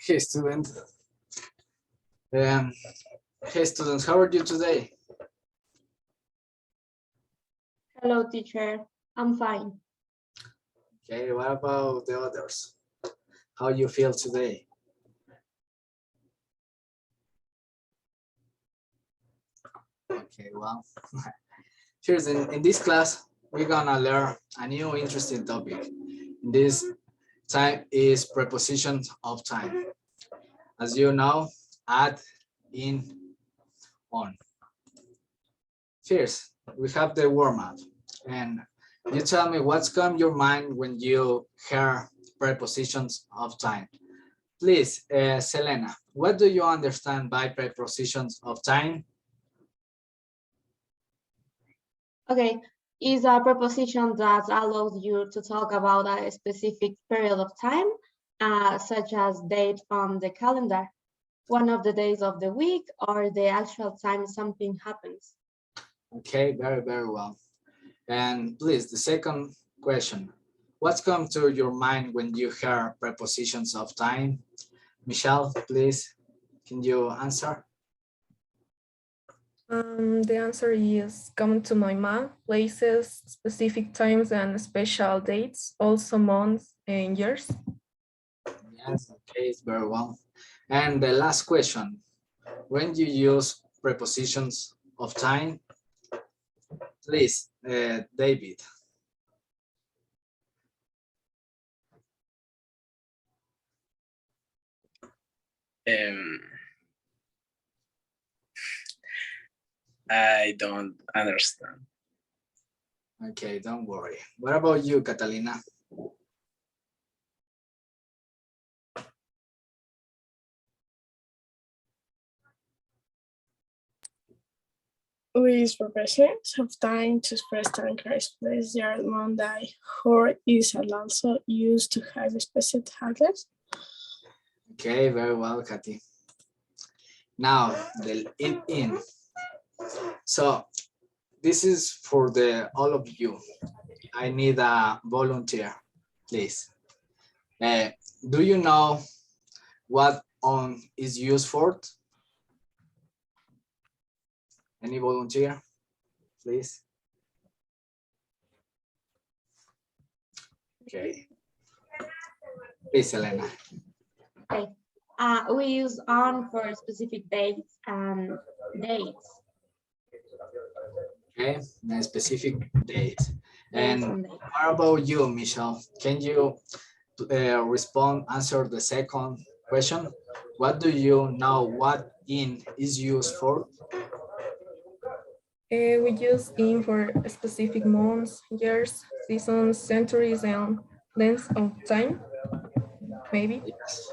Hey student. Um, hey students, how are you today? Hello, teacher. I'm fine. Okay, what about the others? How you feel today? Okay, well, here's in this class, we're gonna learn a new interesting topic. This time is prepositions of time. As you know, at, in, on. First, we have the warm-up. And you tell me what's come your mind when you hear prepositions of time. Please, Selena, what do you understand by prepositions of time? Okay, is a preposition that allows you to talk about a specific period of time, such as date on the calendar, one of the days of the week, or the actual time something happens. Okay, very, very well. And please, the second question. What's come to your mind when you hear prepositions of time? Michelle, please, can you answer? The answer is come to my mind, places, specific times and special dates, also months and years. Yes, okay, it's very well. And the last question. When you use prepositions of time, please, David. I don't understand. Okay, don't worry. What about you, Catalina? We use prepositions of time to express time express their Monday, or is also used to have specific address. Okay, very well, Katy. Now, the in. So, this is for the all of you. I need a volunteer, please. Do you know what on is used for? Any volunteer, please? Okay. Please, Elena. Okay, we use on for specific dates and dates. Okay, a specific date. Dates And dates. what about you, Michelle? Can you answer the second question? What do you know what in is used for? We use in for specific months, years, seasons, centuries, and lengths of time, maybe. Yes.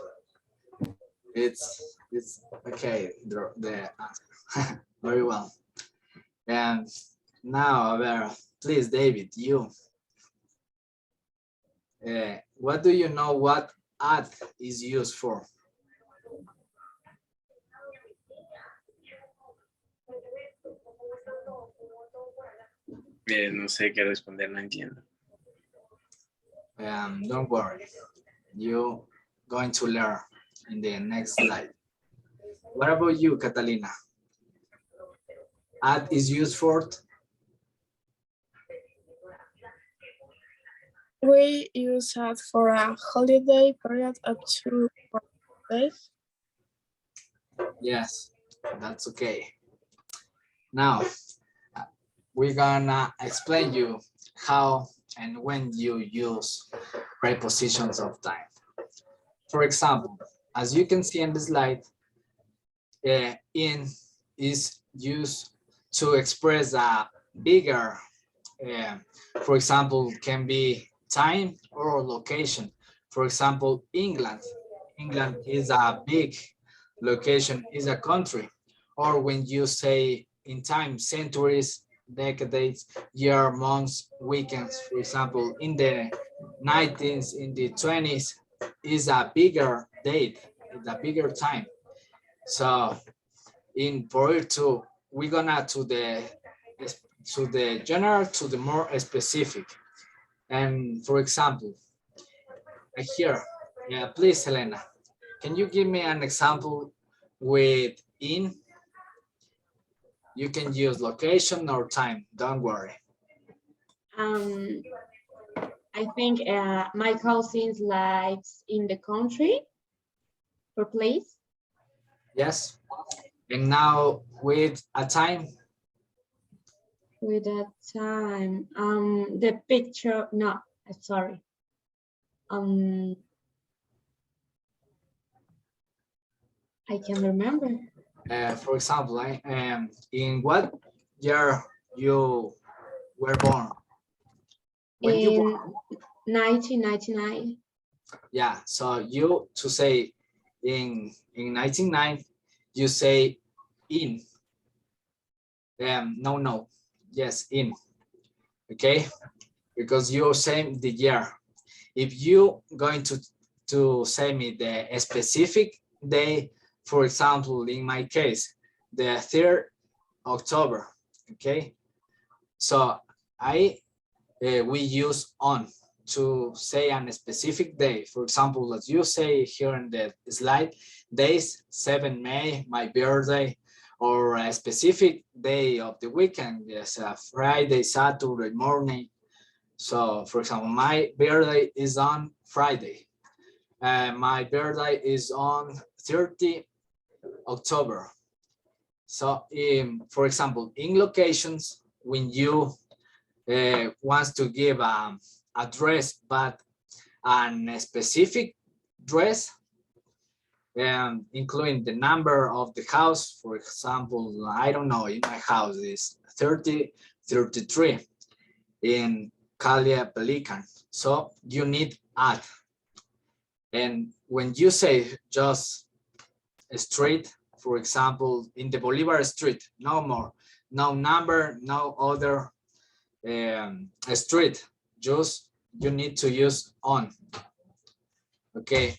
It's okay, the answer. Very well. And now, please, David, you. What do you know what at is used for? No sé qué responder, no entiendo. Don't worry, you're going to learn in the next slide. What about you, Catalina? At is used for? We use it for a holiday period up to 4 days. Yes, that's okay. Now, we're gonna explain you how and when you use prepositions of time. For example, as you can see in the slide, in is used to express a bigger, for example, can be time or location. For example, England. England is a big location, is a country. Or when you say in time, centuries, decades, year, months, weekends, for example, in the 19th, in the 20s, is a bigger date, it's a bigger time. So in for to, we're gonna to the general to the more specific. And for example, here, yeah, please, Helena, Can you give me an example with in? You can use location or time, don't worry. I think my cousins lives in the country or place. Yes. And now with a time, With that time, the picture, no, sorry. I can remember. for example, in what year you were born? When you born? In 1999. Yeah, so you to say in 1999, you say in. No, yes, in. Okay, because you're saying the year. If you going to say me the specific day, for example, in my case, the 3rd October, okay? So we use on to say a specific day. For example, as you say here in the slide, days 7 May, my birthday, or a specific day of the weekend, yes, Friday, Saturday morning. So for example, my birthday is on Friday. My birthday is on 30 October. So for example, in locations, when you wants to give a address, but a specific dress, including the number of the house, for example, I don't know, in my house is 3033 in Calia Pelican. So you need add. And when you say just a street, for example, in the Bolivar Street, no more, no number, no other street, just you need to use on. Okay,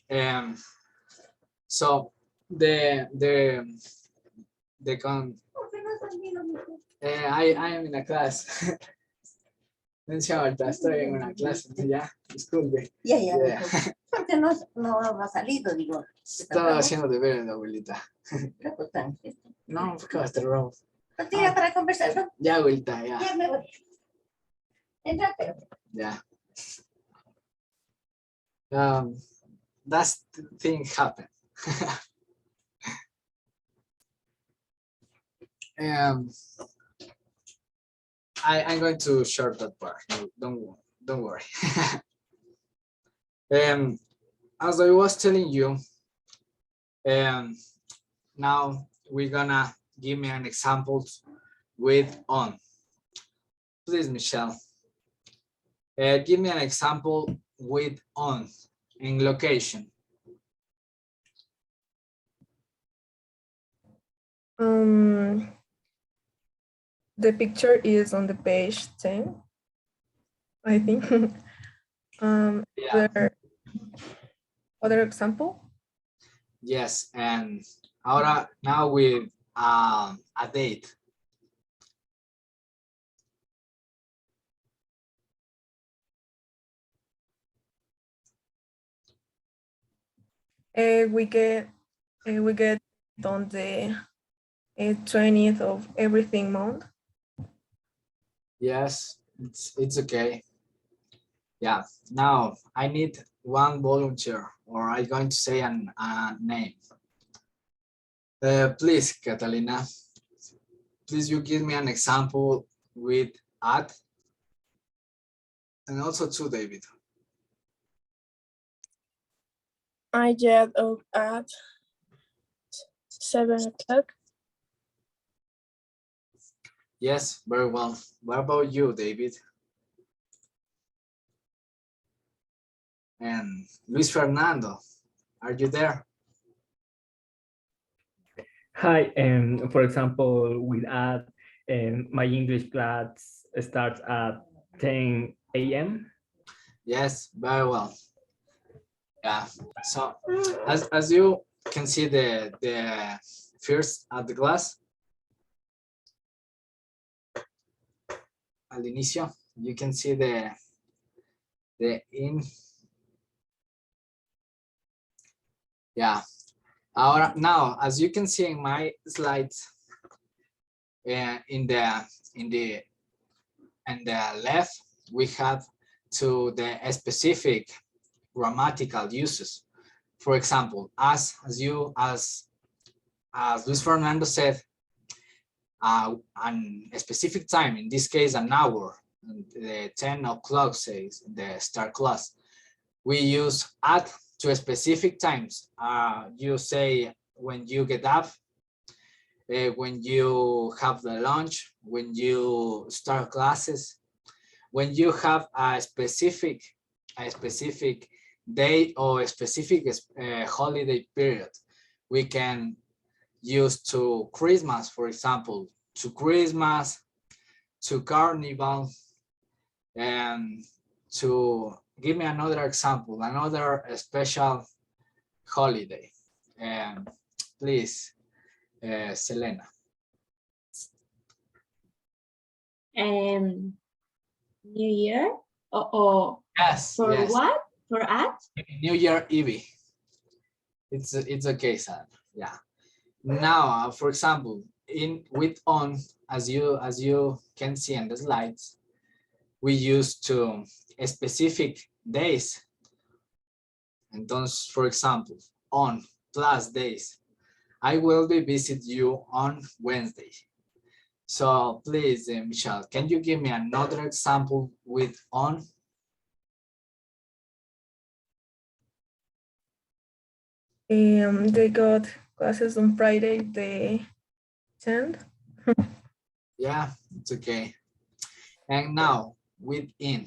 so I am in a class. Mención ahorita, estoy en una clase, ya, disculpe. Ya, ya. Yeah. Porque no ha salido, digo. Estaba haciendo deberes, la abuelita. Qué importante. No, porque va a estar robo. Partida para conversar, ¿no? Ya, abuelita, ya. Ya me voy. Entra, pero. Yeah. That thing happened. I'm going to share that part. No, don't worry. As I was telling you, now we're gonna give me an example with on. Please, Michelle. Give me an example with on in location. The picture is on the page 10, I think. Yeah. Other example? Yes, and ahora now with a date. We get on the 20th of everything month. Yes, it's okay. Yeah, now I need one volunteer, or I'm going to say a name. Please, Catalina, please you give me an example with at, and also to David. I get up at 7 o'clock. Yes, very well. What about you, David? And Luis Fernando, are you there? Hi, for example, with add, my English class starts at 10 a.m. Yes, very well. Yeah, so as you can see the first at the class, al inicio, you can see the in. Yeah. Now, as you can see in my slides, in the left, we have to the specific grammatical uses. For example, as Luis Fernando said, a specific time, in this case, an hour, the 10 o'clock says the start class. We use at to specific times. You say when you get up, when you have the lunch, when you start classes, when you have a specific day or a specific holiday period. We can use to Christmas, for example, to Christmas, to Carnival, and to give me another example, another special holiday. Please, Selena. New Year or Yes, for yes. what? For at? New Year Eve. It's okay, Sam. Yeah. Now, for example, with on, as you can see in the slides, we use to specific days. And those, for example, on plus days. I will be visit you on Wednesday. So please, Michelle, can you give me another example with on? They got classes on Friday the 10th. Yeah, it's okay. And now within,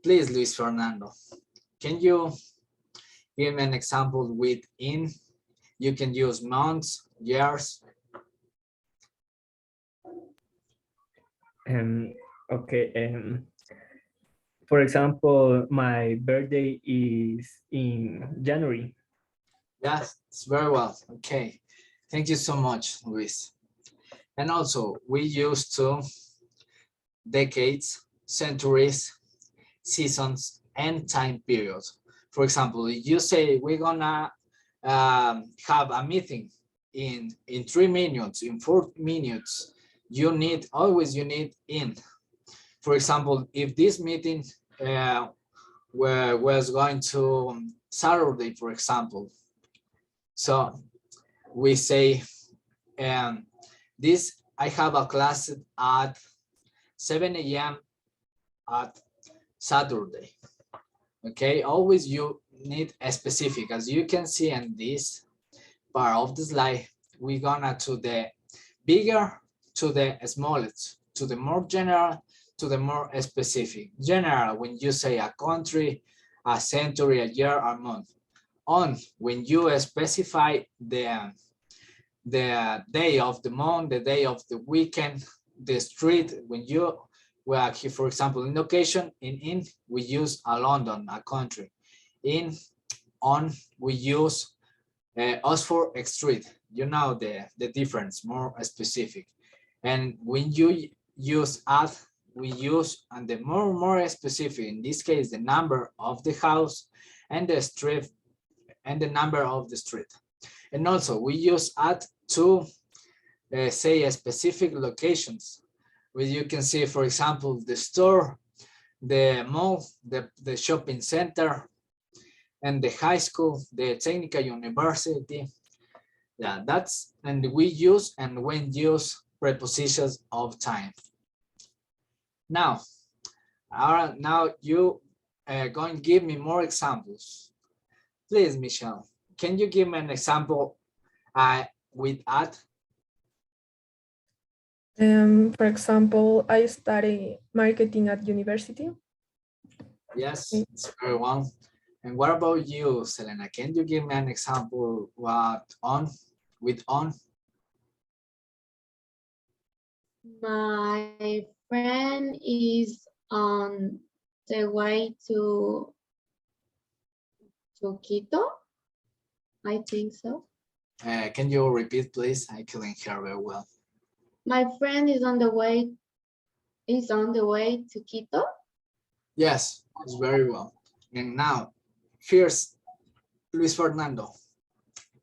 please, Luis Fernando, can you give me an example within? You can use months, years. Okay. For example, my birthday is in January. Yes, it's very well. Okay. Thank you so much, Luis. And also, we use to decades, centuries, seasons, and time periods. For example, if you say we're gonna have a meeting in 3 minutes, in 4 minutes, you need in. For example, if this meeting was going to Saturday, for example, so we say this, I have a class at 7 a.m. at Saturday. Okay, always you need a specific. As you can see in this part of the slide, we're gonna to the bigger to the smallest, to the more general to the more specific. General, when you say a country, a century, a year, a month. On, when you specify the day of the month, the day of the weekend, the street, when you, well, here, for example, in location, in we use a London, a country. In, on, we use Oxford Street. You know the difference, more specific. And when you use at, we use, and the more specific, in this case, the number of the house and the street and the number of the street. And also we use at to say a specific locations where you can see, for example, the store, the mall, the shopping center, and the high school, the technical university. Yeah, that's, and we use and when use prepositions of time. Now, now you going to give me more examples. Please, Michelle, can you give me an example with at? For example, I study marketing at university. Yes, it's very well. And what about you, Selena? Can you give me an example what on, with on? My friend is on the way to Quito. I think so. Can you repeat, please? I couldn't hear very well. My friend is on the way to Quito. Yes, it's very well. And now, first, Luis Fernando,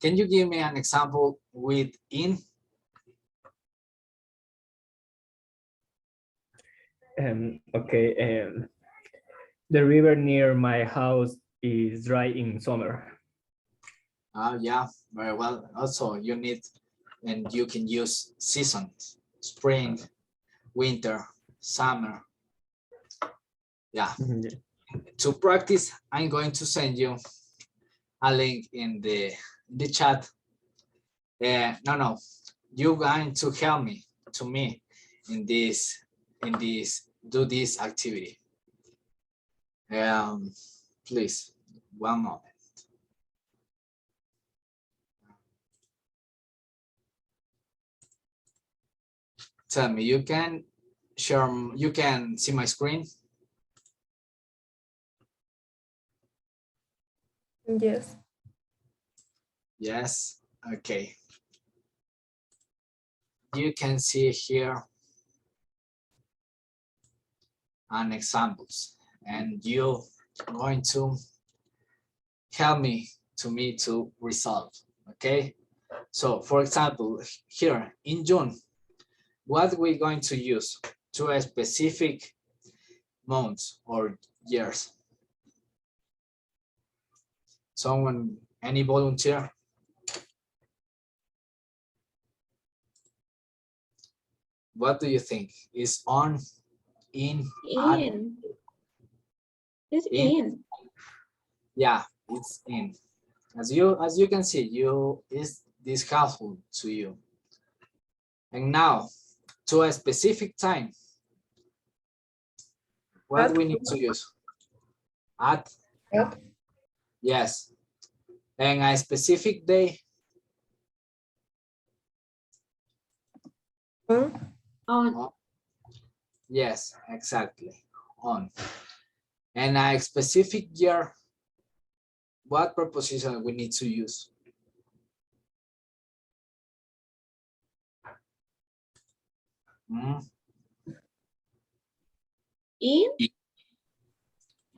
Can you give me an example with in? Okay. The river near my house is dry in summer. Yeah, very well. Also, you need, and you can use seasons, spring, winter, summer. Yeah. Mhm. To practice, I'm going to send you a link in the chat. No, you're going to help me in this do this activity. Please, one moment. Tell me, you can share, you can see my screen? Yes. Yes, okay. You can see here an examples, and you're going to help me to resolve, okay? So for example, here in June, what we're going to use to a specific months or years? Someone, any volunteer? What do you think? Is on, in, at? In. It's In? in. Yeah, it's in. As you can see, you is this helpful to you. And now, to a specific time, what At. we need to use? At? At. Yes. And a specific day? On. On. Yes, exactly. On. And a specific year, what preposition we need to use? In.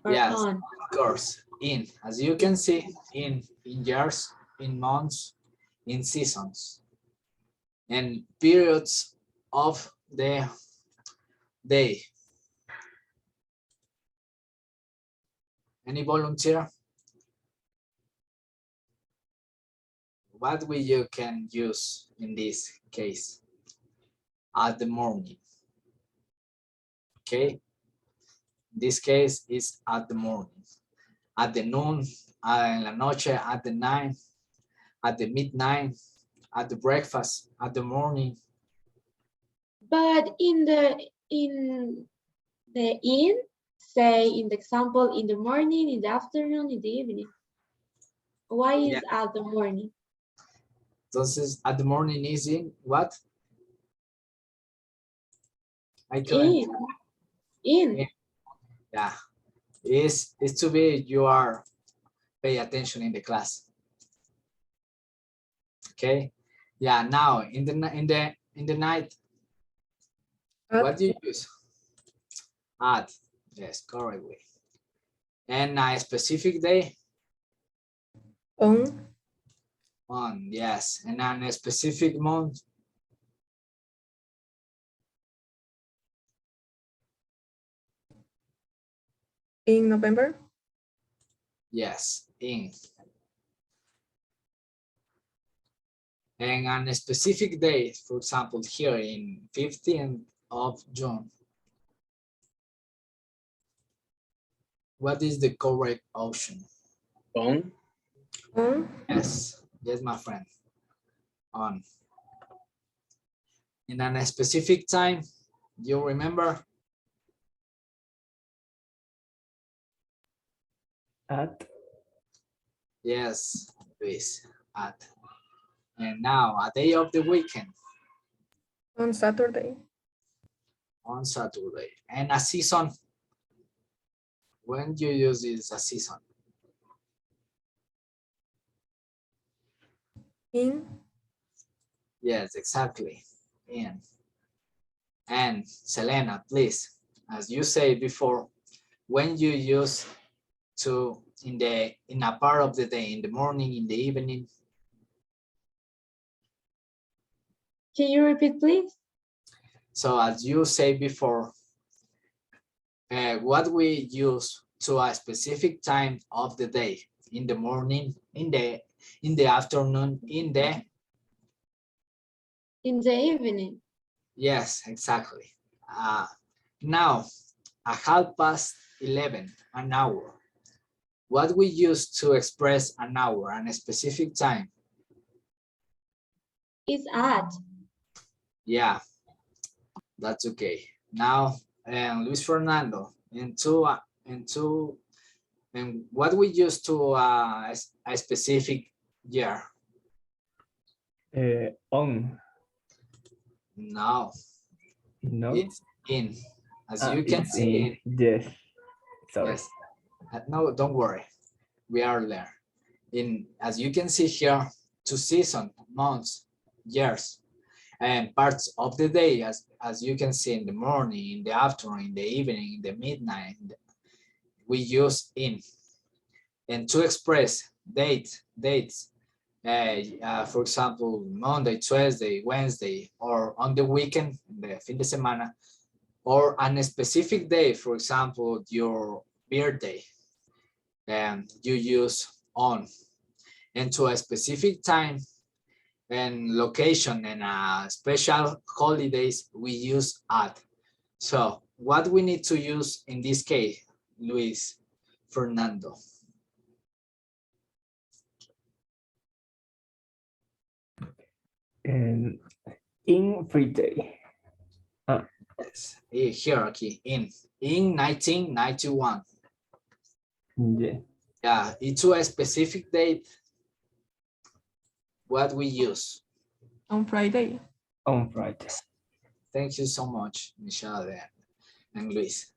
Or Yes, on. of course. In, as you can see, in years, in months, in seasons, and periods of the day. Any volunteer? What will you can use in this case? At the morning. Okay. This case is at the morning. At the noon, en la noche, at the night, at the midnight, at the breakfast, at the morning. But in the in, say in the example, in the morning, in the afternoon, in the evening. Why is at the morning? Entonces, at the morning is in what? I couldn't. In. Yeah, is to be you are pay attention in the class. Okay. Yeah. Now in the night, At. what do you use? At. Yes, correctly. And a specific day? On. On. Yes. And on a specific month? In November. Yes, in. And on a specific day, for example, here in 15th of June. What is the correct option? On. On. Yes, yes, my friend. On. In a specific time, you remember? At. Yes, Luis, at. And now, a day of the weekend. On Saturday. On Saturday. And a season. When you use this a season? In. Yes, exactly. In. And Selena, please, as you say before, when you use to in a part of the day, in the morning, in the evening. Can you repeat, please? So as you say before, what we use to a specific time of the day, in the morning, in the afternoon, In the evening. yes, exactly. Now, 11:30, an hour. What we use to express an hour and a specific time? Is at. Yeah, that's okay. Now, Luis Fernando, and what we use to a specific year? On. No, No. it's in. As you can It's see, in. Yes. Sorry. yes. No, don't worry. We are there. As you can see here, to season, months, years, and parts of the day, as you can see in the morning, in the afternoon, in the evening, in the midnight, we use in. And to express dates, for example, Monday, Tuesday, Wednesday, or on the weekend, the fin de semana, or on a specific day, for example, your birthday, and you use on. And to a specific time and location and special holidays, we use at. So what we need to use in this case, Luis Fernando? And in free day. Yes, here, okay, in 1991. Yeah. Yeah, into a specific date, what we use. On Friday. On Friday. Thank you so much, Michelle and Luis.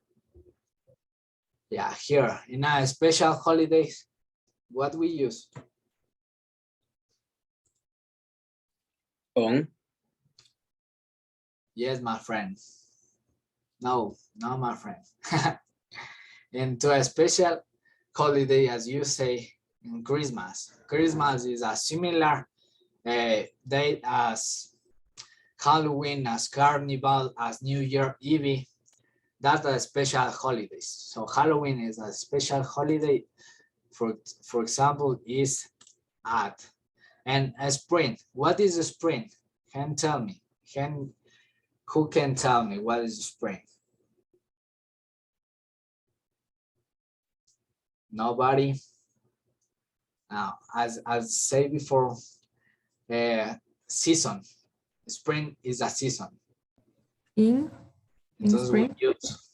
Yeah, here in a special holidays, what we use. On. Yes, my friend. No, my friend. And to a special holiday, as you say, in Christmas. Christmas is a similar date as Halloween, as Carnival, as New Year Eve. That's a special holidays. So Halloween is a special holiday. For example, is at. And a spring. What is a spring? Can tell me? Who can tell me what is spring? Nobody. Now, as said before, season. Spring is a season. In Entonces we spring. use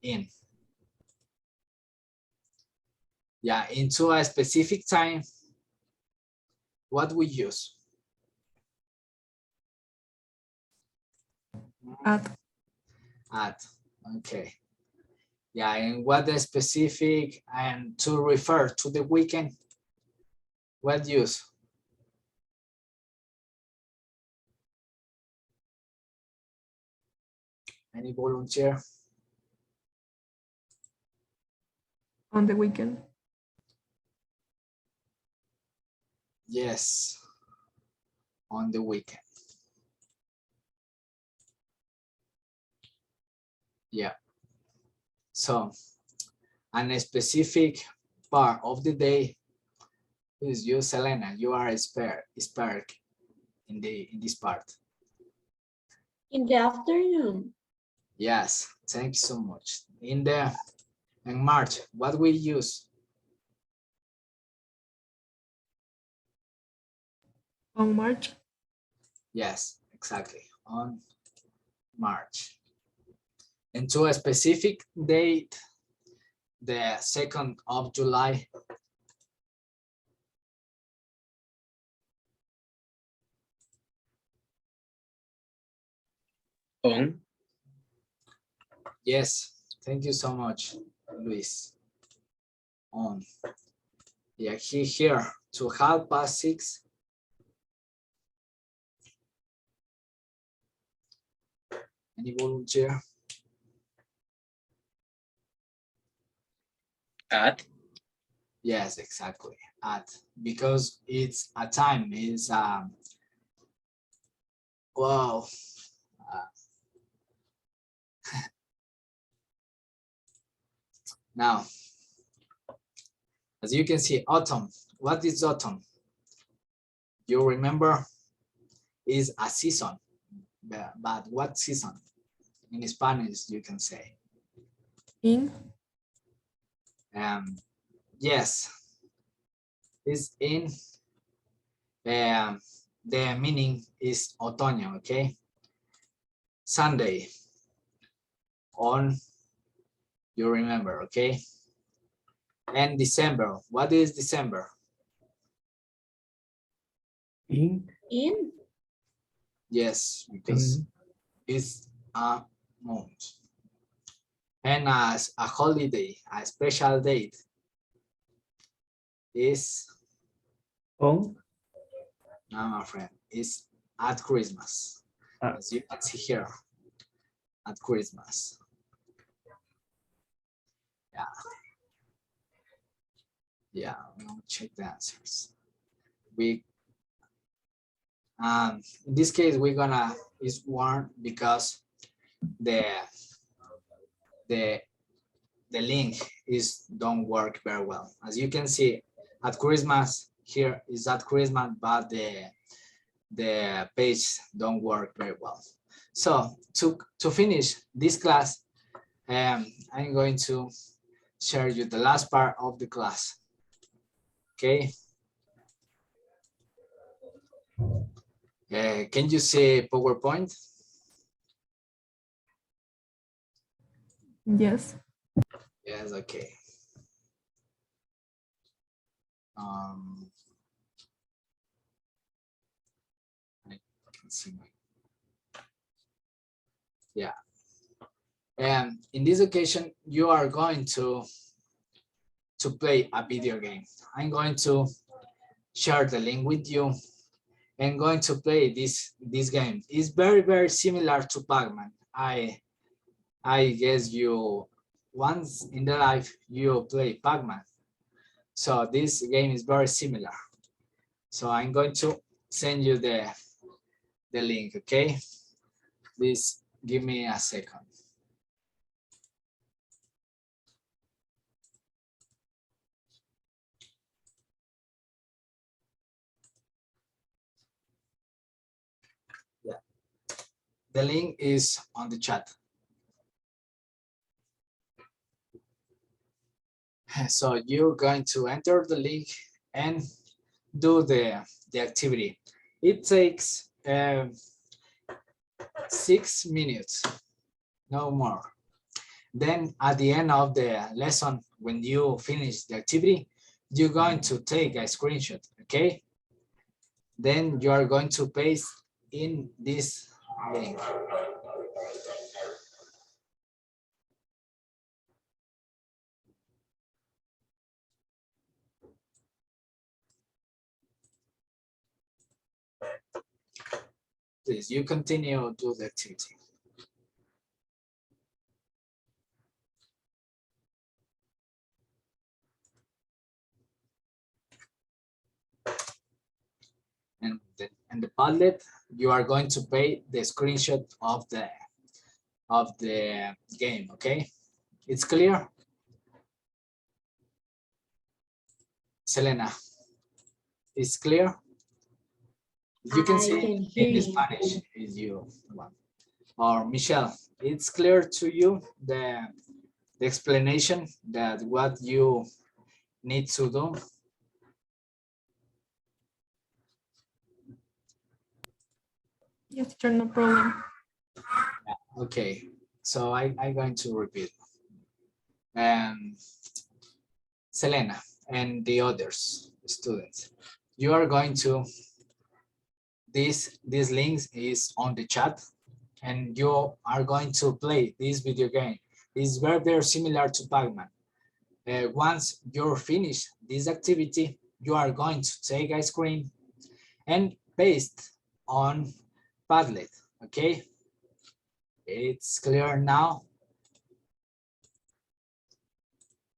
in. Yeah, into a specific time, what we use? At. At, okay. Yeah, and what the specific and to refer to the weekend, what use? Any volunteer? On the weekend. Yes, on the weekend. Yeah. So, and a specific part of the day is you, Selena. You are expert in this part. In the afternoon. Yes, thank you so much. In March, what we use? On March. Yes, exactly, on March. And to a specific date, the 2nd of July. On. Yes, thank you so much, Luis. On. Yeah, here to 6:30. Any volunteer? At. Yes, exactly. At, because it's a time, is Wow. Uh, now, as you can see, autumn. What is autumn? You remember is a season, but what season? In Spanish, you can say. In Yes, is in. The meaning is otoño, okay? Sunday, on, you remember, okay? And December, what is December? In In Yes, because it's a month. And as a holiday, a special date is, on no, my friend, is at Christmas. Ah. As you can see here, at Christmas. Yeah. Yeah, we'll check the answers. We in this case we're gonna use one because the link is don't work very well. As you can see, at Christmas here is at Christmas, but the page don't work very well. So to finish this class, I'm going to share you the last part of the class. Okay. Can you see PowerPoint? yes. Yes, okay. I can see my, yeah. And in this occasion, you are going to play a video game. I'm going to share the link with you and going to play this game. It's very similar to Pac-Man. I guess you once in the life you play Pac-Man. So this game is very similar. So I'm going to send you the link, okay? Please give me a second. Yeah, the link is on the chat. So you're going to enter the link and do the activity. It takes 6 minutes, no more. Then at the end of the lesson, when you finish the activity, you're going to take a screenshot, okay? Then you are going to paste in this link. Please, you continue to the activity. And the Padlet, you are going to pay the screenshot of the game, okay? It's clear? Selena, it's clear? You can I see can hear in you. Spanish is you one. Or Michelle, it's clear to you the explanation that what you need to do? Yes, teacher, no problem. Okay, so I'm going to repeat. Selena and the others students, you are going to, this links is on the chat and you are going to play this video game. It's very similar to Pac-Man. Once you're finished this activity, you are going to take a screen and paste on Padlet, okay? It's clear now?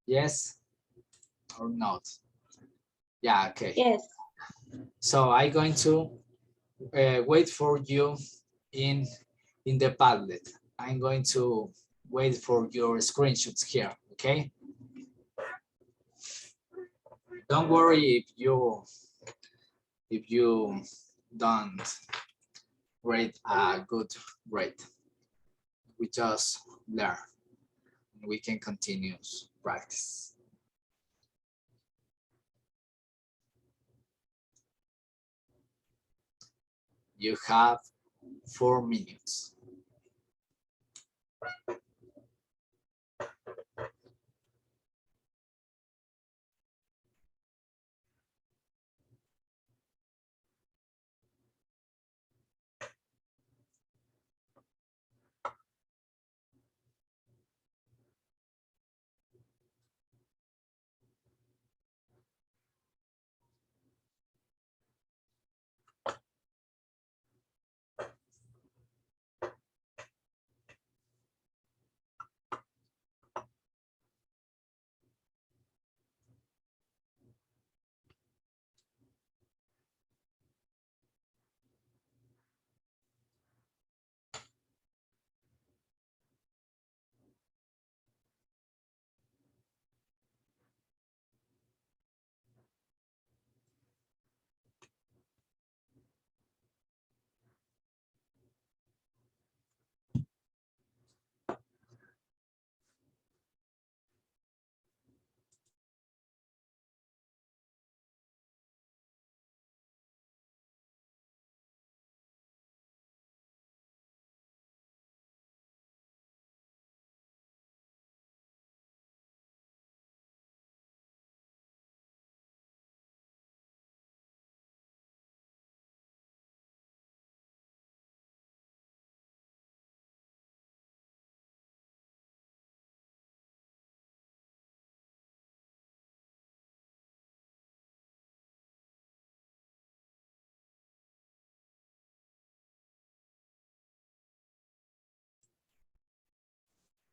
Yes or not? Yeah, okay. Yes. So I'm going to wait for you in the Padlet. I'm going to wait for your screenshots here, okay? Don't worry if you don't rate a good rate. We just learn. We can continue practice. You have 4 minutes.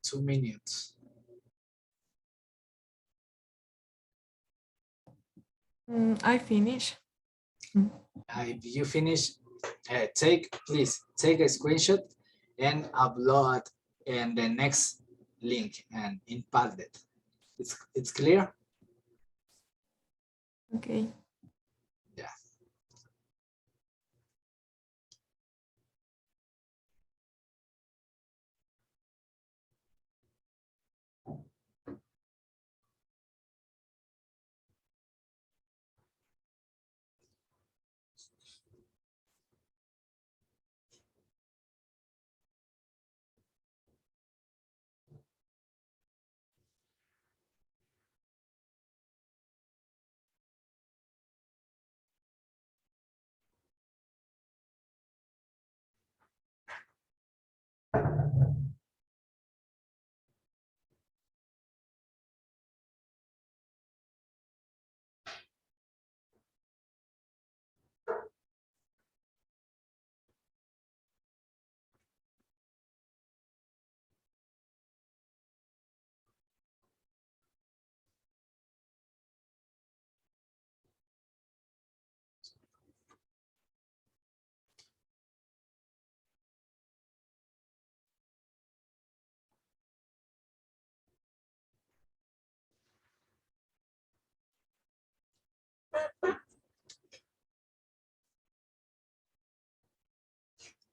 Two minutes. I finish. If you finish, please take a screenshot and upload in the next link and in Padlet. It's clear? Okay. Yeah.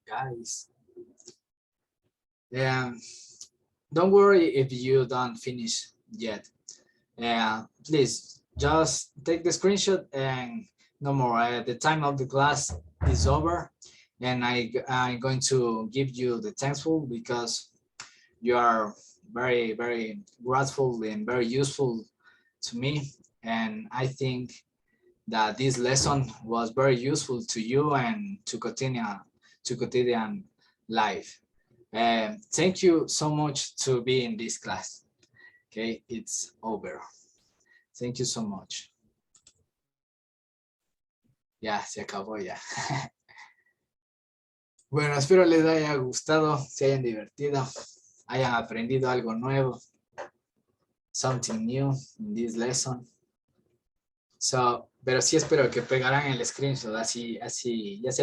Guys. Yeah. Don't worry if you don't finish yet. Please just take the screenshot and no more. The time of the class is over, and I'm going to give you the thankful because you are very, very grateful and very useful to me. And I think that this lesson was very useful to you and to quotidian life. Thank you so much to be in this class. Okay, it's over. Thank you so much. Ya, se acabó ya. Bueno, espero les haya gustado, se hayan divertido, hayan aprendido algo nuevo. Something new in this lesson. So, pero sí espero que pegarán el screenshot, así, ya sea